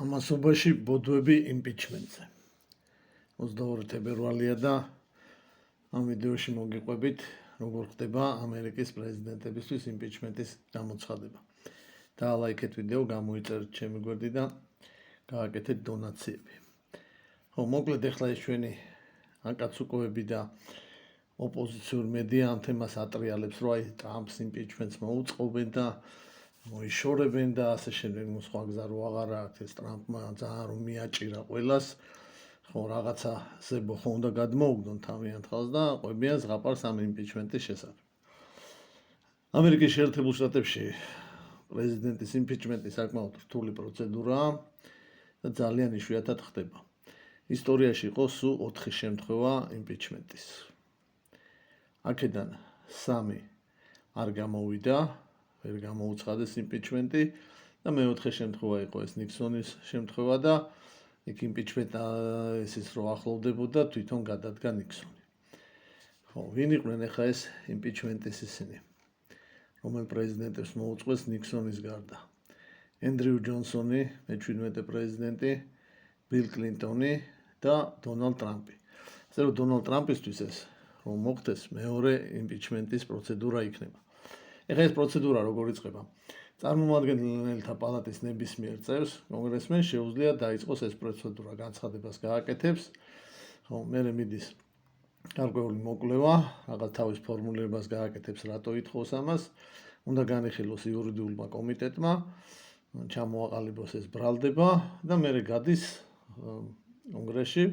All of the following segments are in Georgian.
ამასობაში ბოდვები იმპიჩმენტზე. 22 თებერვალია და ამ ვიდეოში მოგიყვებით, როგორ ხდება ამერიკის პრეზიდენტებისთვის იმპიჩმენტის გამოცხადება. დაალაიქეთ ვიდეო, გამოიწერეთ ჩემი გვერდი და გააკეთეთ დონაციები. მოკლედ ახლა ეს ჩვენი აკაცუკოები და ოპოზიციური მედია ამ თემას ატრიალებს, რომ აი ტრამპს იმპიჩმენტს მოუწყობენ და მოიშორებენ და ასე შემდეგ, სხვა გზა რო აღარ აქვს, ეს ტრამპმა ძალიან რომ მიაჭირა ყველას, ხო რაღაცა ზებო ხო უნდა გადმოუგდონ თავიანთ ხალხს და ყვებიან ზღაპარს ამ იმპიჩმენტის შესახებ. ამერიკის შეერთებულ შტატებში პრეზიდენტის იმპიჩმენტი საკმაოდ რთული პროცედურაა და ძალიან იშვიათად ხდება. ისტორიაში იყო სულ 4 შემთხვევა იმპიჩმენტის. აქედან 3 არ გამოვიდა, ვერ გამოუცხადეს იმპიჩმენტი და მეოთხე შემთხვევა იყო ეს ნიქსონის შემთხვევა და იქ იმპიჩმენტი ისიც რო ახლოვდებოდა თვითონ გადადგა ნიქსონი. ხო, ვინ იყვნენ ახლა ეს იმპიჩმენტის ისინი, რომელ პრეზიდენტებს მოუწყვეს ნიქსონის გარდა? ენდრიუ ჯონსონი, მე-17 პრეზიდენტი, ბილ კლინტონი და დონალდ ტრამპი. ასე რომ დონალდ ტრამპისთვის ეს რომ მოხდეს მეორე იმპიჩმენტის პროცედურა იქნება. ეხლა ეს პროცედურა როგორ იწყება? წარმომადგენელთა პალატის ნებისმიერ წევრს კონგრესმენს შეუძლია დაიწყოს ეს პროცედურა, განცხადებას გააკეთებს, ხო, მერე მიდის გარკვეული მოკვლევა, რაღაც თავის ფორმულირებას გააკეთებს, რატო ითხოვს ამას, უნდა განიხილოს იურიდიულმა კომიტეტმა, ჩამოაყალიბოს ეს ბრალდება და მერე გადის კონგრესში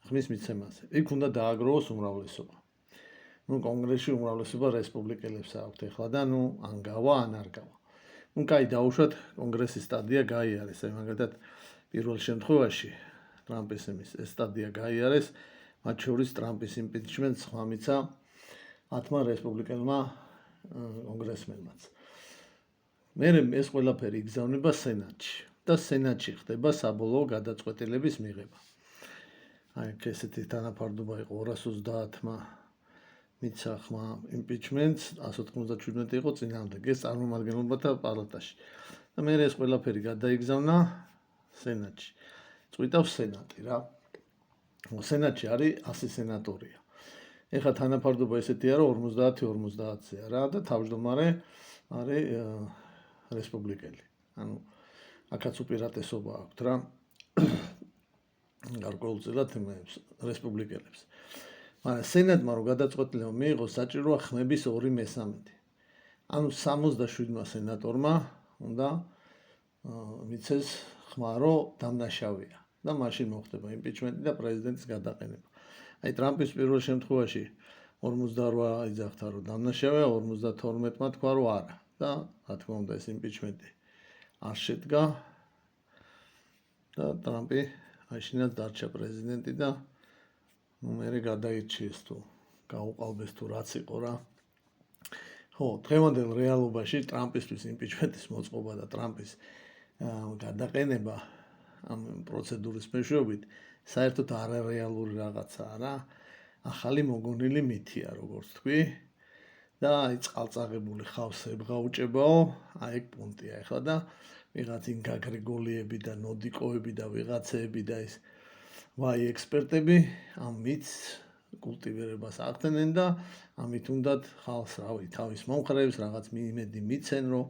ხმის მიცემაზე. იქ უნდა დააგროვოს უმრავლესობა. კონგრესში უმრავლესობა რესპუბლიკელებს აქვთ ახლა და ან გავა, ან არ გავა. კაი, დაუშვათ კონგრესის სტადია გაიარეს, აი მაგალითად პირველ შემთხვევაში ტრამპის ეს სტადია გაიარეს, მათ შორის ტრამპის იმპიჩმენტს ხმა მიცა 10 რესპუბლიკელმა კონგრესმენმაც. მერე ეს ყველაფერი იგზავნება სენატში და სენატში ხდება საბოლოო გადაწყვეტილების მიღება. აი ესეთი თანაფარდობა იყო 230-მა მიცა ხმა იმპიჩმენტს, 197 იყო წინააღმდეგ, ეს წარმომადგენელთა პალატაში. და მერე ეს ყველაფერი გადაიგზავნა სენატში. წვიტავს სენატი რა. სენატში არის 100 სენატორია. ეხლა თანაფარდობა ესეთია, რომ 50-50-ია რა და თავმჯდომარე არის რესპუბლიკელი. ანუ აქაც უპირატესობა აქვს რა. გარკვეულწილად რესპუბლიკელებს. მაგრამ სენატმა რო გადაწყვეტილება მიიღოს, საჭიროა ხმების 2/3. ანუ 67-მა სენატორმა უნდა მიცეს ხმა, რომ დამნაშავეა და მაშინ მოხდება იმპიჩმენტი და პრეზიდენტის გადაყენება. აი ტრამპის პირველ შემთხვევაში 48 იძახდა, რომ დამნაშავეა, 52-მა თქვა, რომ არა. და რა თქმა უნდა ეს იმპიჩმენტი არ შედგა და ტრამპი მაშინაც დარჩა პრეზიდენტი და მერე გადაირჩიეს თუ გაუყალბეს თუ რაც იყო რა. ხო, დღევანდელ რეალობაში ტრამპისთვის იმპიჩმენტის მოწყობა და ტრამპის გადაყენება ამ პროცედურის მეშვეობით საერთოდ არარეალური რაღაცაა რა. ახალი მოგონილი მითია, როგორც თქვი. და აი წყალწაღებული ხავს ებღაუჭებაო, აი ეგ პუნქტია ახლა და ვიღაც ინგა გრიგოლიები და ნოდიკოები და ვიღაცები და ის ვაი ექსპერტები ამ მითს კულტივირებას ახდენენ და ამით უნდათ ხალხს რავი თავის მომხრეებს რაღაც იმედი მიცენ, რომ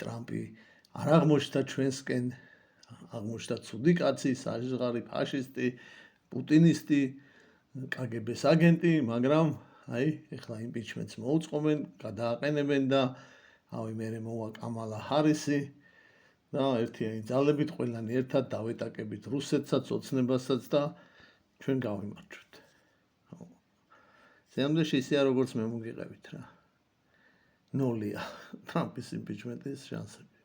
ტრამპი არ აღმოჩნდა ჩვენსკენ, აღმოჩნდა ცუდი კაცი, საჟღარი, ფაშისტი, პუტინისტი, კგბ-ს აგენტი, მაგრამ აი ეხლა იმპიჩმენტს მოუწყობენ, გადააყენებენ და ავი მერე მოვა კამალა ჰარისი და ერთიანი ძალებით ყველანი ერთად დავეტაკებით რუსეთსაც, ოცნებასაც და ჩვენ გავიმარჯვეთ. სიამოვნებაში ისეა როგორც მე მოგიყევით რა. 0-ია ტრამპის იმპიჩმენტის შანსები.